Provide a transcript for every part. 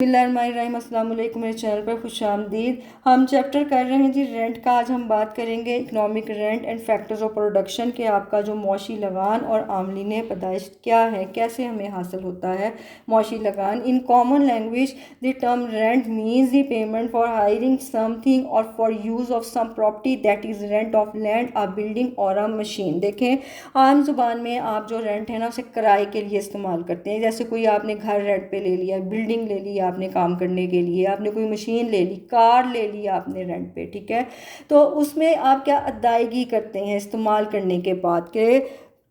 बिस्मिल्लाहिर्रहमानिर्रहीम। अस्सलाम वालेकुम। मेरे चैनल पर खुशामदीद। हम चैप्टर कर रहे हैं जी रेंट का। आज हम बात करेंगे economic rent and factors of production के आपका जो मौशी लगान और आमलीन पैदाइश क्या है, कैसे हमें हासिल होता है मौशी लगान। In common language the term rent means the payment for hiring something और for use of some property that is rent of land, a building और अ मशीन। देखें, आम जुबान में आप जो रेंट है ना उसे किराए के लिए इस्तेमाल करते हैं। जैसे कोई आपने घर रेंट पे ले लिया, बिल्डिंग ले ली आपने काम करने के लिए, आपने कोई मशीन ले ली, कार ले ली आपने रेंट पे, ठीक है। तो उसमें आप क्या अदायगी करते हैं इस्तेमाल करने के बाद के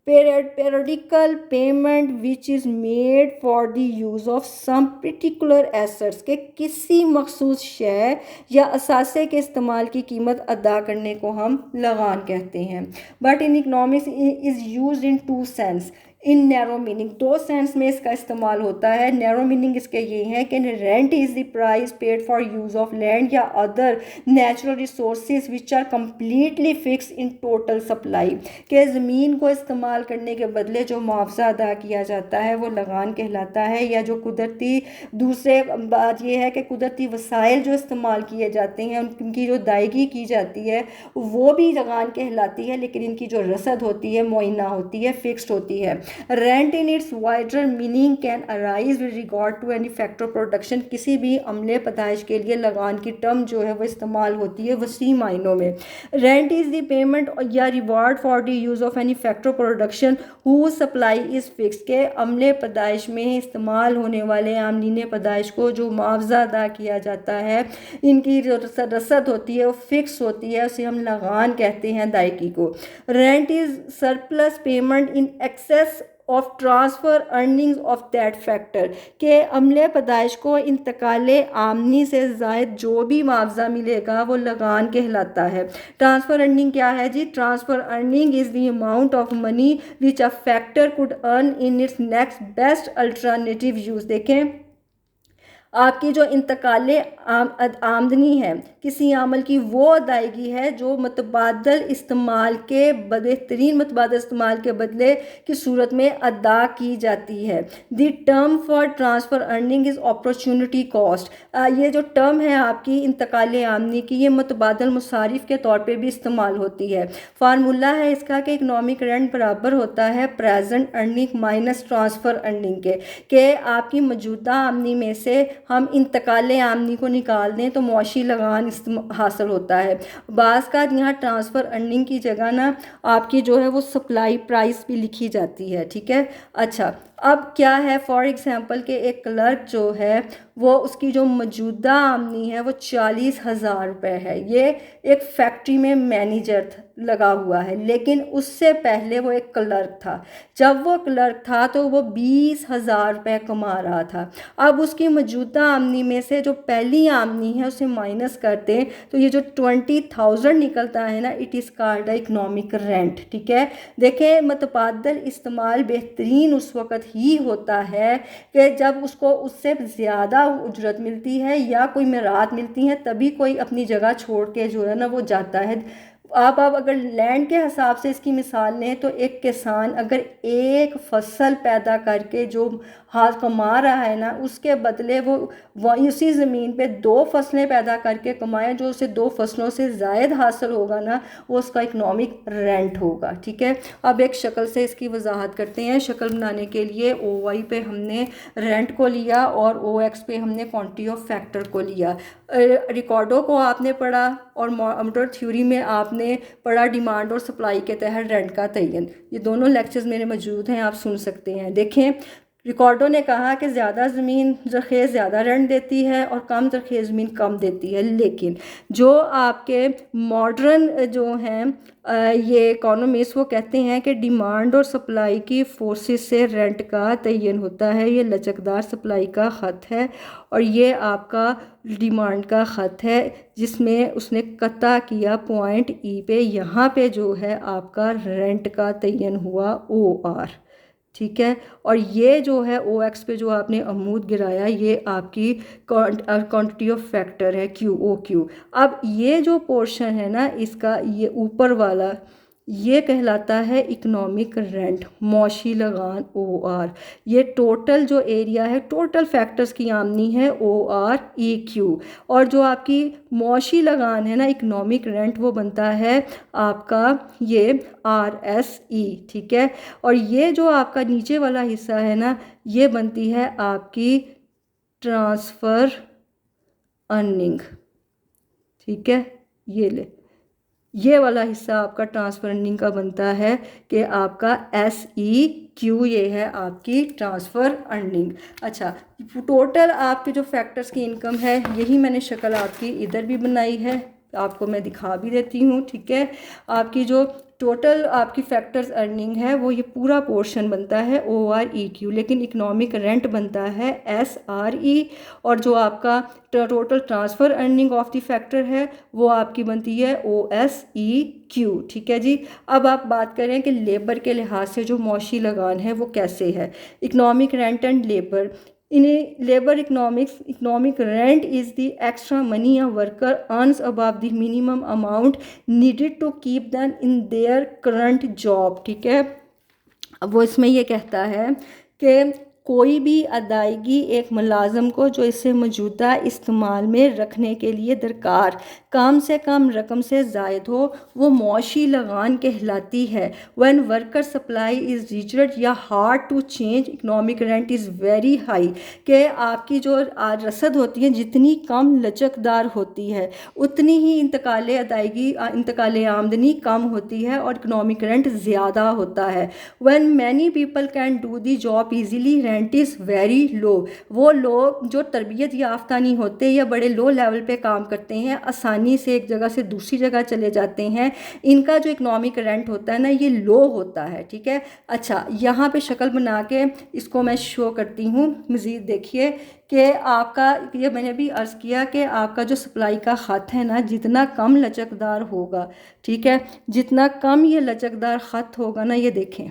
periodical payment which is made for the use of some particular assets के किसी मखसूस शय या असासे के इस्तेमाल की कीमत अदा करने को हम लगान कहते हैं। But in economics is use in two sense. In narrow meaning, दो सेंस में इसका इस्तेमाल होता है। नैरो मीनिंग इसके ये हैं कि rent is the price paid for use of land या other natural resources which are completely fix in total supply, के ज़मीन को इस्तेमाल करने के बदले जो मुआवजा अदा किया जाता है वो लगान कहलाता है। या जो कुदरती, दूसरे बात यह है कि कुदरती वसाइल जो इस्तेमाल किए जाते हैं उनकी जो अदायगी की जाती है वो भी लगान कहलाती है, लेकिन इनकी जो रसद होती है मुअय्यना होती है, फिक्स्ड होती है। Rent in its wider meaning can arise with regard to any factor production. किसी भी अमले पैदाइश के लिए लगान की टर्म जो है वो इस्तेमाल होती है वसी मायनों में। रेंट इज़ द पेमेंट या reward for the use of any factor production who supply is fix, के अमले पैदाइश में इस्तेमाल होने वाले आमलीन पैदाइश को जो मुआवजा अदा किया जाता है, इनकी जो रसद होती है वो फिक्स होती है, उसे हम लगान कहते हैं अदायगी को। Rent is surplus payment in excess of transfer earnings of that factor, के अमले पैदाइश को इंतकाले आमनी से ज़ायद जो भी मुआवजा मिलेगा वो लगान कहलाता है। ट्रांसफ़र अर्निंग क्या है जी? Transfer earning is the amount of money which a factor could earn in its next best alternative use. देखें, आपकी जो इंतकाले आमदनी है किसी अमल की वो अदायगी है जो मतबादल इस्तेमाल के बेहतरीन मतबादल इस्तेमाल के बदले की सूरत में अदा की जाती है। The term for transfer earning is opportunity cost. ये जो टर्म है आपकी इंतकाले आमदनी की, ये मतबादल मुसारिफ के तौर पे भी इस्तेमाल होती है। फार्मूला है इसका कि इकनॉमिक रेंट बराबर होता है present earning minus transfer earning के आपकी मौजूदा आमदनी में से हम इंतकाले आमदनी को निकाल दें तो मुआशी लगान हासिल होता है। बाज़ का यहाँ ट्रांसफ़र अर्निंग की जगह ना आपकी जो है वो सप्लाई प्राइस भी लिखी जाती है, ठीक है। अच्छा, अब क्या है, फॉर एग्ज़ाम्पल के एक क्लर्क जो है वो उसकी जो मौजूदा आमदनी है वो 40,000 रुपये है। ये एक फैक्ट्री में मैनेजर लगा हुआ है, लेकिन उससे पहले वो एक क्लर्क था। जब वो क्लर्क था तो वो 20,000 रुपये कमा रहा था। अब उसकी मौजूदा आमदनी में से जो पहली आमदनी है उसे माइनस करते हैं तो ये जो 20,000 निकलता है ना, it is called economic rent, ठीक है। देखें, मतबादल इस्तेमाल बेहतरीन उस वक़्त ही होता है कि जब उसको उससे ज़्यादा उजरत मिलती है या कोई मेरात मिलती है, तभी कोई अपनी जगह छोड़ के जो है ना वो जाता है। आप अगर लैंड के हिसाब से इसकी मिसाल लें तो एक किसान अगर एक फसल पैदा करके जो हाथ कमा रहा है ना, उसके बदले वो उसी ज़मीन पे 2 फसलें पैदा करके कमाए, जो उसे 2 फसलों से ज़ायद हासिल होगा ना, वो उसका इकनॉमिक रेंट होगा, ठीक है। अब एक शक्ल से इसकी वजाहत करते हैं। शक्ल बनाने के लिए OY पे हमने रेंट को लिया और OX पे हमने क्वांटिटी ऑफ फैक्टर को लिया। रिकॉर्डों को आपने पढ़ा और मॉडल थ्योरी में आपने पढ़ा डिमांड और सप्लाई के तहत रेंट का तयन। ये दोनों लेक्चर्स मेरे मौजूद हैं, आप सुन सकते हैं। देखें, रिकॉर्डों ने कहा कि ज़्यादा ज़मीन ज़रख़ेज़ ज़्यादा रेंट देती है और कम ज़रख़ेज़ ज़मीन कम देती है, लेकिन जो आपके मॉडर्न जो हैं ये इकोनॉमिस्ट वो कहते हैं कि डिमांड और सप्लाई की फोर्सेस से रेंट का तयन होता है। ये लचकदार सप्लाई का ख़त है और ये आपका डिमांड का ख़त है जिसमें उसने कता किया पॉइंट E पे, यहाँ पे जो है आपका रेंट का तयन हुआ OR, ठीक है। और ये जो है OX पे जो आपने अमूद गिराया ये आपकी क्वांटिटी ऑफ फैक्टर है QOQ। अब ये जो पोर्शन है ना इसका, ये ऊपर वाला ये कहलाता है इकोनॉमिक रेंट, मौशी लगान OR। ये टोटल जो एरिया है, टोटल फैक्टर्स की आमदनी है OREQ। और जो आपकी मौशी लगान है ना, इकोनॉमिक रेंट, वो बनता है आपका ये RSE, ठीक है। और ये जो आपका नीचे वाला हिस्सा है ना, ये बनती है आपकी ट्रांसफ़र अर्निंग, ठीक है। ये वाला हिस्सा आपका ट्रांसफ़र अर्निंग का बनता है कि आपका SEQ, ये है आपकी ट्रांसफ़र अर्निंग। अच्छा, टोटल आपके जो फैक्टर्स की इनकम है, यही मैंने शक्ल आपकी इधर भी बनाई है, आपको मैं दिखा भी देती हूँ, ठीक है। आपकी जो टोटल आपकी फैक्टर्स अर्निंग है, वो ये पूरा पोर्शन बनता है OREQ, लेकिन इकोनॉमिक रेंट बनता है SRE। और जो आपका total transfer earning of the factor है, वो आपकी बनती है OSEQ, ठीक है जी। अब आप बात करें कि लेबर के लिहाज से जो मौशी लगान है वो कैसे है। Economic rent and labour, in a labor economics, economic rent is the extra money a worker earns above the minimum amount needed to keep them in their current job, ठीक है। अब वो इसमें ये कहता है कि कोई भी अदायगी एक मुलाजम को जो इसे मौजूदा इस्तेमाल में रखने के लिए दरकार कम से कम रकम से ज़ायद हो, वो मौशी लगान कहलाती है। When worker supply is rigid या hard to change, economic rent is very high, कि आपकी जो रसद होती है जितनी कम लचकदार होती है, उतनी ही इंतकाल अदायगी, इंतकाल आमदनी कम होती है और इकोनॉमिक रेंट ज़्यादा होता है। When many people can do the job easily, rent is very low. वो लोग जो तरबियत याफ्ता नहीं होते या बड़े लो लेवल पे काम करते हैं, आसानी से एक जगह से दूसरी जगह चले जाते हैं, इनका जो इकोनॉमिक रेंट होता है ना, ये लो होता है, ठीक है। अच्छा, यहाँ पे शक्ल बना के इसको मैं शो करती हूँ मज़ीद, देखिए कि आपका, ये मैंने भी अर्ज़ किया कि आपका जो सप्लाई का ख़त है ना, जितना कम लचकदार होगा, ठीक है, जितना कम ये लचकदार ख़त होगा ना, ये देखें,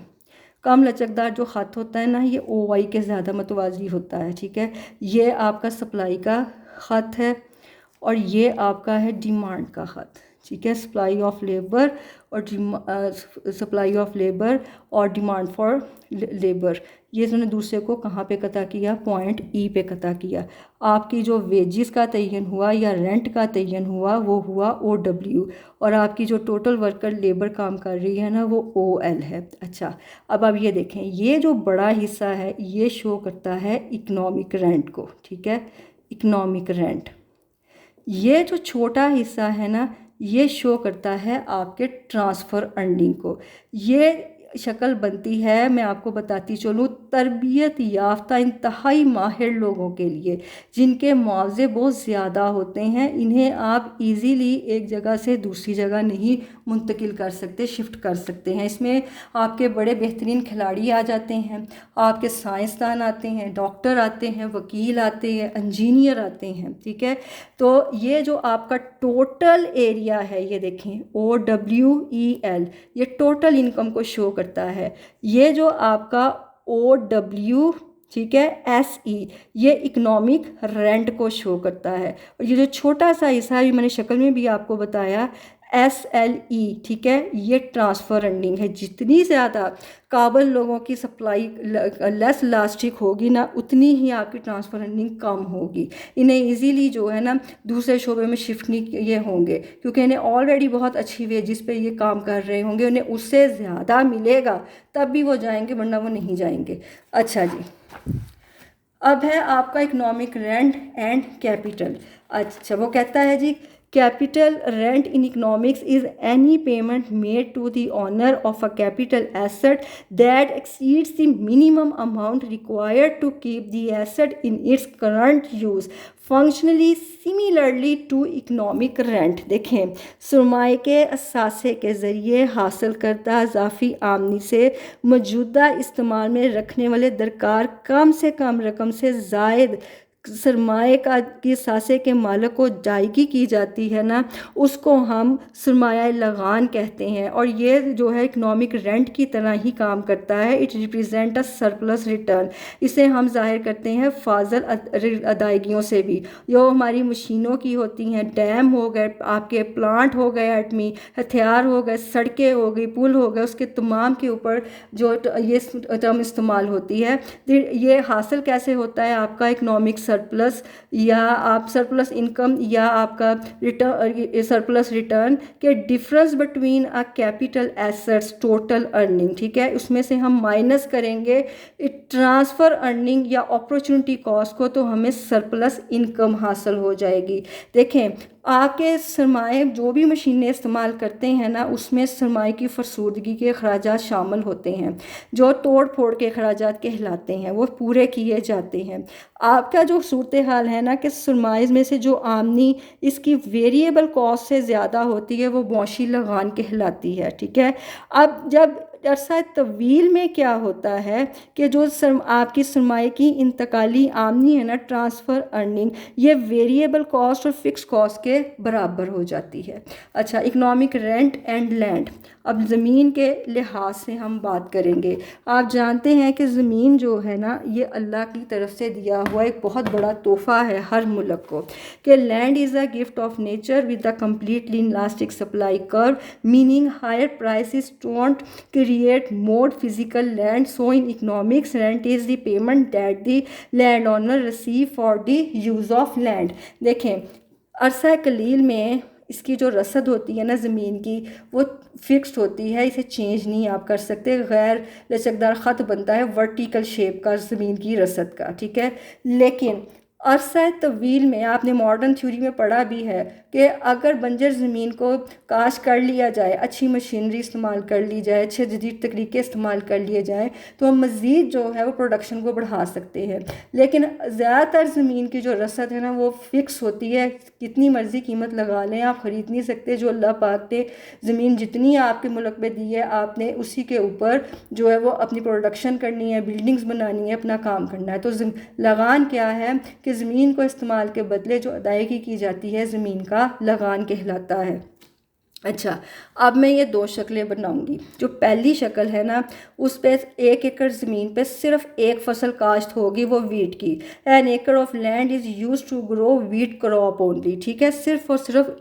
कम लचकदार जो ख़त होता है ना, ये OI के ज़्यादा मतवाज़ी होता है, ठीक है। ये आपका सप्लाई का ख़त है और ये आपका है डिमांड का ख़त, ठीक है। सप्लाई ऑफ लेबर और सप्लाई ऑफ लेबर और डिमांड फॉर लेबर, ये इसने दूसरे को कहाँ पे कता किया, पॉइंट E पे कता किया। आपकी जो वेजिस का तयन हुआ या रेंट का तयन हुआ, वो हुआ OW। और आपकी जो टोटल वर्कर लेबर काम कर रही है ना, वो OL है। अच्छा, अब आप ये देखें, ये जो बड़ा हिस्सा है ये शो करता है इकोनॉमिक रेंट को, ठीक है, इकोनॉमिक रेंट। ये जो छोटा हिस्सा है ना, ये शो करता है आपके ट्रांसफ़र अर्निंग को। ये शक्ल बनती है, मैं आपको बताती चलूँ, तरबियत याफ्ता इंतहाई माहिर लोगों के लिए, जिनके मुआवजे बहुत ज़्यादा होते हैं। इन्हें आप इजीली एक जगह से दूसरी जगह नहीं मुंतकिल कर सकते, शिफ्ट कर सकते हैं। इसमें आपके बड़े बेहतरीन खिलाड़ी आ जाते हैं, आपके साइंसदान आते हैं, डॉक्टर आते हैं, वकील आते हैं, इंजीनियर आते हैं, ठीक है। तो ये जो आपका टोटल एरिया है, ये देखें OWEL, ये टोटल इनकम को शो करता है। ये जो आपका OW, ठीक है, SE, ये इकोनॉमिक रेंट को शो करता है। और ये जो छोटा सा हिस्सा है, मैंने शक्ल में भी आपको बताया, SLE, ठीक है, ये ट्रांसफ़र अर्निंग है। जितनी ज़्यादा काबल लोगों की सप्लाई लेस इलास्टिक होगी ना, उतनी ही आपकी ट्रांसफ़र अर्निंग कम होगी। इन्हें इजीली जो है ना दूसरे शोबे में शिफ्ट नहीं ये होंगे, क्योंकि इन्हें ऑलरेडी बहुत अच्छी वेजिस पे ये काम कर रहे होंगे, उन्हें उससे ज़्यादा मिलेगा तब भी वो जाएंगे, वरना वो नहीं जाएंगे। अच्छा जी, अब है आपका इकोनॉमिक रेंट एंड कैपिटल। अच्छा, वो कहता है जी, capital rent in economics is any payment made to the owner of a capital asset that exceeds the minimum amount required to keep the asset in its current use, functionally similarly to economic rent। देखें, सरमाए के असासे के ज़रिए हासिल करदा इजाफी आमदनी से मौजूदा इस्तेमाल में रखने वाले दरकार कम से कम रकम से ज़ायद सरमाए का की सासे के मालिक को अदायगी की जाती है ना, उसको हम सरमाया लगान कहते हैं। और ये जो है इकनॉमिक रेंट की तरह ही काम करता है। It represent a surplus return. इसे हम जाहिर करते हैं फाजल अदायगियों से भी, जो हमारी मशीनों की होती हैं, डैम हो गए, आपके प्लांट हो गए, एटमी हथियार हो गए, सड़कें हो गई, पुल हो गए, उसके तमाम के ऊपर जो ये टर्म इस्तेमाल होती है। ये हासिल कैसे होता है? आपका इकनॉमिक सरप्लस, या आप सरप्लस इनकम, या आपका रिटर्न, सरप्लस रिटर्न के difference between a capital assets total earning, ठीक है, उसमें से हम माइनस करेंगे ट्रांसफ़र अर्निंग या अपॉर्चुनिटी कॉस्ट को, तो हमें सरप्लस इनकम हासिल हो जाएगी। देखें, आपके सरमाए जो भी मशीनें इस्तेमाल करते हैं ना, उसमें सरमाए की फरसूदगी के अखराजात शामिल होते हैं, जो तोड़ फोड़ के अखराजात कहलाते हैं, वो पूरे किए जाते हैं। आपका जो सूरत हाल है ना कि सरमाए में से जो आमनी इसकी वेरिएबल कॉस्ट से ज़्यादा होती है, वो मौशी लगान कहलाती है, ठीक है। अब जब अरसा तवील में क्या होता है कि जो आपकी सरमाए की इंतकाली आमनी है ना, ट्रांसफ़र अर्निंग, ये वेरिएबल कॉस्ट और फिक्स कॉस्ट के बराबर हो जाती है। अच्छा, इकनॉमिक रेंट एंड लैंड। अब ज़मीन के लिहाज से हम बात करेंगे। आप जानते हैं कि ज़मीन जो है ना, ये अल्लाह की तरफ से दिया हुआ एक बहुत बड़ा तोहफ़ा है हर मुल्क को, कि land is a gift of nature with a completely elastic supply curve, meaning higher prices don't create more physical land. So in economics, rent is the payment that the landowner receive for the use of land. देखें, अरसा कलील में इसकी जो रसद होती है ना ज़मीन की, वो फिक्स्ड होती है, इसे चेंज नहीं आप कर सकते। गैर लचकदार ख़त बनता है वर्टिकल शेप का ज़मीन की रसद का, ठीक है। लेकिन अरसा तवील में आपने मॉडर्न थ्योरी में पढ़ा भी है कि अगर बंजर ज़मीन को काश कर लिया जाए, अच्छी मशीनरी इस्तेमाल कर ली जाए, अच्छे जदीद तरीके इस्तेमाल कर लिए जाए, तो हम मज़ीद जो है वो प्रोडक्शन को बढ़ा सकते हैं। लेकिन ज़्यादातर ज़मीन की जो रसद है ना, वो फ़िक्स होती है, कितनी मर्ज़ी कीमत लगा लें आप ख़रीद नहीं सकते। जो अल्लाह पाक ने ज़मीन जितनी आपके मुल्क में दी है, आपने उसी के ऊपर जो है वो अपनी प्रोडक्शन करनी है, बिल्डिंग्स बनानी है, अपना काम करना है। तो लगान क्या है कि ज़मीन को इस्तेमाल के बदले जो अदायगी की जाती है, ज़मीन का लगान कहलाता है। अच्छा, अब मैं ये दो शक्लें बनाऊंगी। जो पहली शक्ल है ना, उस पे 1 एकड़ ज़मीन पे सिर्फ एक फसल काश्त होगी, वो वीट की। An acre of land is use to grow wheat crop only, ठीक है। सिर्फ और सिर्फ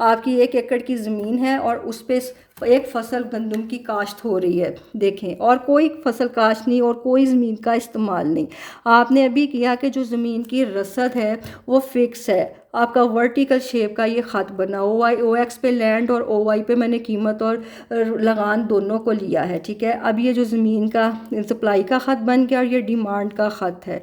आपकी 1 एकड़ की ज़मीन है और उस पर एक फसल गंदम की काश्त हो रही है, देखें, और कोई फसल काश्त नहीं और कोई ज़मीन का इस्तेमाल नहीं। आपने अभी किया कि जो ज़मीन की रसद है वो फ़िक्स है, आपका वर्टिकल शेप का ये ख़त बना, OX पे लैंड और OY पे मैंने कीमत और लगान दोनों को लिया है, ठीक है। अब ये जो ज़मीन का सप्लाई का ख़त बन गया और ये डिमांड का ख़त है।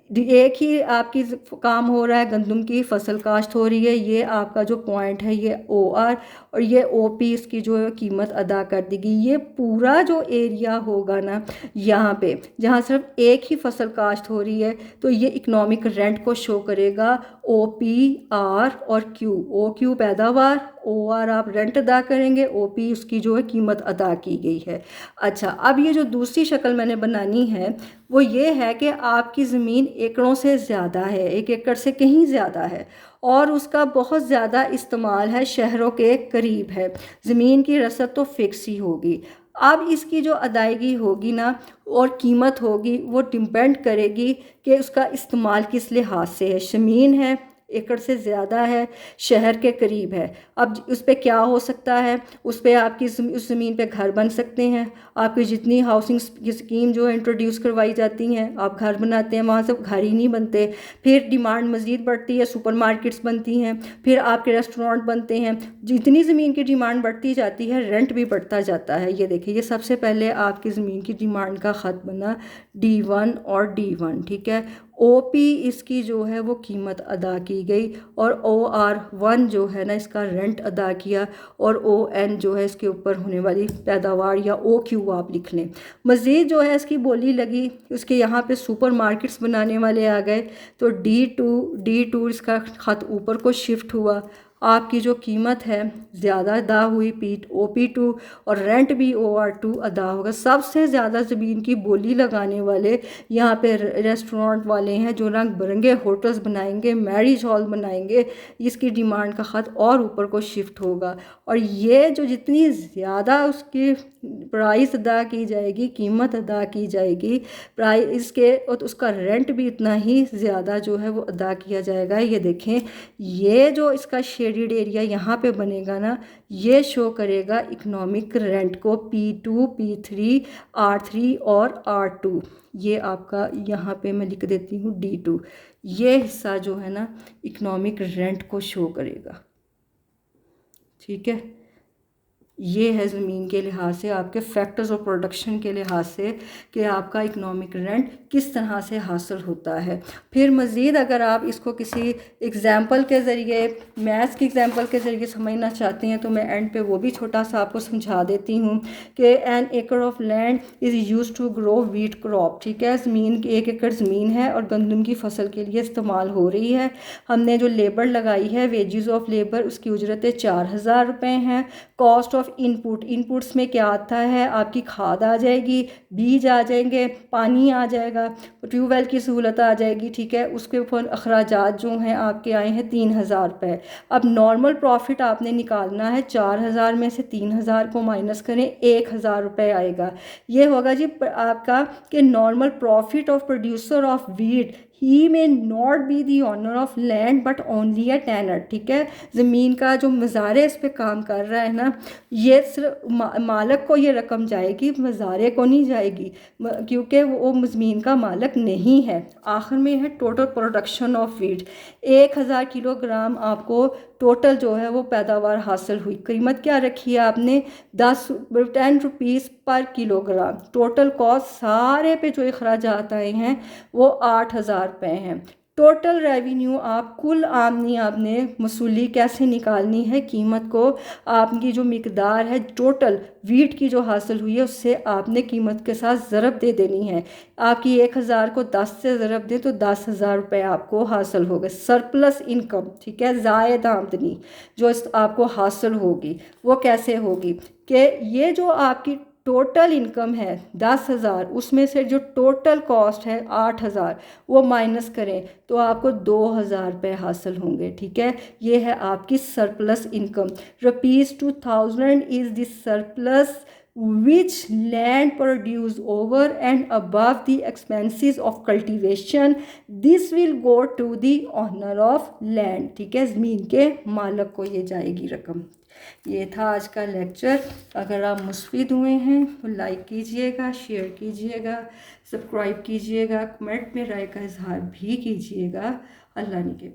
एक ही आपकी काम हो रहा है, गंदम की फसल काश्त हो रही है, ये आपका जो पॉइंट है ये OR, और ये OP इसकी जो है कीमत अदा कर देगी। ये पूरा जो एरिया होगा ना यहाँ पे, जहाँ सिर्फ एक ही फसल काश्त हो रही है, तो ये इकनॉमिक रेंट को शो करेगा। OP, R और Q। OQ पैदावार, OR आप रेंट अदा करेंगे, OP उसकी जो है कीमत अदा की गई है। अच्छा, अब ये जो दूसरी शक्ल मैंने बनानी है वो ये है कि आपकी ज़मीन एकड़ों से ज़्यादा है, 1 एकड़ से कहीं ज़्यादा है, और उसका बहुत ज़्यादा इस्तेमाल है, शहरों के करीब है। ज़मीन की रसद तो फिक्स ही होगी। अब इसकी जो अदायगी होगी ना और कीमत होगी, वो डिपेंड करेगी कि उसका इस्तेमाल किस लिहाज से है। ज़मीन है, एकड़ से ज़्यादा है, शहर के करीब है। अब उस पर क्या हो सकता है, उस पर आपकी उस ज़मीन पे घर बन सकते हैं। आपकी जितनी हाउसिंग स्कीम जो है इंट्रोड्यूस करवाई जाती हैं, आप घर बनाते हैं, वहाँ से घर ही नहीं बनते। फिर डिमांड मज़ीद बढ़ती है, सुपरमार्केट्स बनती हैं, फिर आपके रेस्टोरेंट बनते हैं। जितनी ज़मीन की डिमांड बढ़ती जाती है, रेंट भी बढ़ता जाता है। ये देखिए, ये सबसे पहले आपकी ज़मीन की डिमांड का ख़त बना D1 और D1, ठीक है। OP इसकी जो है वो कीमत अदा की गई, और OR1 जो है ना इसका रेंट अदा किया, और ON जो है इसके ऊपर होने वाली पैदावार, या OQ आप लिख लें। मज़ीद जो है इसकी बोली लगी, उसके यहाँ पे सुपर मार्केट्स बनाने वाले आ गए, तो D2 इसका ख़त ऊपर को शिफ्ट हुआ। आपकी जो कीमत है ज़्यादा अदा हुई OP2 और रेंट भी OR2 अदा होगा। सबसे ज़्यादा ज़मीन की बोली लगाने वाले यहाँ पे रेस्टोरेंट वाले हैं जो रंग बिरंगे होटल्स बनाएंगे, मैरिज हॉल बनाएंगे, इसकी डिमांड का ख़त और ऊपर को शिफ्ट होगा। और ये जो जितनी ज़्यादा उसकी प्राइस अदा की जाएगी, कीमत अदा की जाएगी प्राइस इसके, और उसका रेंट भी इतना ही ज़्यादा जो है वो अदा किया जाएगा। ये देखें, ये जो इसका शेडेड एरिया यहाँ पे बनेगा ना, ये शो करेगा इकोनॉमिक रेंट को P2, P3, R3 और R2। ये आपका यहाँ पे मैं लिख देती हूँ D2। ये हिस्सा जो है ना इकोनॉमिक रेंट को शो करेगा। ठीक है, ये है ज़मीन के लिहाज से आपके फैक्टर्स और प्रोडक्शन के लिहाज से कि आपका इकोनॉमिक रेंट किस तरह से हासिल होता है। फिर मज़ीद अगर आप इसको किसी एग्ज़ाम्पल के ज़रिए, मैथ्स की एग्ज़ाम्पल के ज़रिए समझना चाहते हैं तो मैं एंड पे वो भी छोटा सा आपको समझा देती हूँ कि an acre of land is use to grow wheat crop. ठीक है, ज़मीन 1 एकड़ ज़मीन है और गंदम की फसल के लिए इस्तेमाल हो रही है। हमने जो लेबर लगाई है, वेजेस ऑफ लेबर, उसकी उजरतें 4000 रुपये हैं। कॉस्ट ऑफ इनपुट्स में क्या आता है, आपकी खाद आ जाएगी, बीज आ जाएंगे, पानी आ जाएगा, ट्यूबवेल की सहूलत आ जाएगी। ठीक है, उसके ऊपर अखराजात जो हैं आपके आए हैं 3000 रुपये। अब नॉर्मल प्रॉफिट आपने निकालना है, 4000 में से 3000 को माइनस करें, 1000 रुपये आएगा। ये होगा जी आपका कि normal profit of producer of wheat, he may not be the owner of land but only a tenant. ठीक है, ज़मीन का जो मज़ारे इस पे काम कर रहा है ना, ये सिर्फ मालक को ये रकम जाएगी, मज़ारे को नहीं जाएगी, क्योंकि वो ज़मीन का मालक नहीं है। आखिर में है total production of wheat, 1000 kilogram आपको टोटल जो है वो पैदावार हासिल हुई। कीमत क्या रखी है आपने, 10 रुपीज़ पर किलोग्राम। टोटल कॉस्ट सारे पे जो अखराजात आए हैं वो 8000 रुपये हैं। टोटल रेवेन्यू, आप कुल आमदनी आपने वसूली कैसे निकालनी है, कीमत को आपकी जो मिकदार है टोटल वीट की जो हासिल हुई है उससे आपने कीमत के साथ ज़रब दे देनी है। आपकी 1000 को 10 से ज़रब दें तो 10,000 रुपये आपको हासिल हो गए, सरप्लस इनकम। ठीक है, ज़ायद आमदनी जो आपको हासिल होगी वो कैसे होगी कि ये जो आपकी टोटल इनकम है 10,000, उसमें से जो टोटल कॉस्ट है 8,000 वो माइनस करें तो आपको 2,000 रुपये हासिल होंगे। ठीक है, ये है आपकी surplus income. ₹2000 is the surplus which land produce over and above the expenses of cultivation, this will go to the owner of land। ठीक है, ज़मीन के मालक को ये जाएगी रकम। ये था आज का लेक्चर। अगर आप मुस्फिद हुए हैं तो लाइक कीजिएगा, शेयर कीजिएगा, सब्सक्राइब कीजिएगा, कमेंट में राय का इजहार भी कीजिएगा। अल्लाह ने के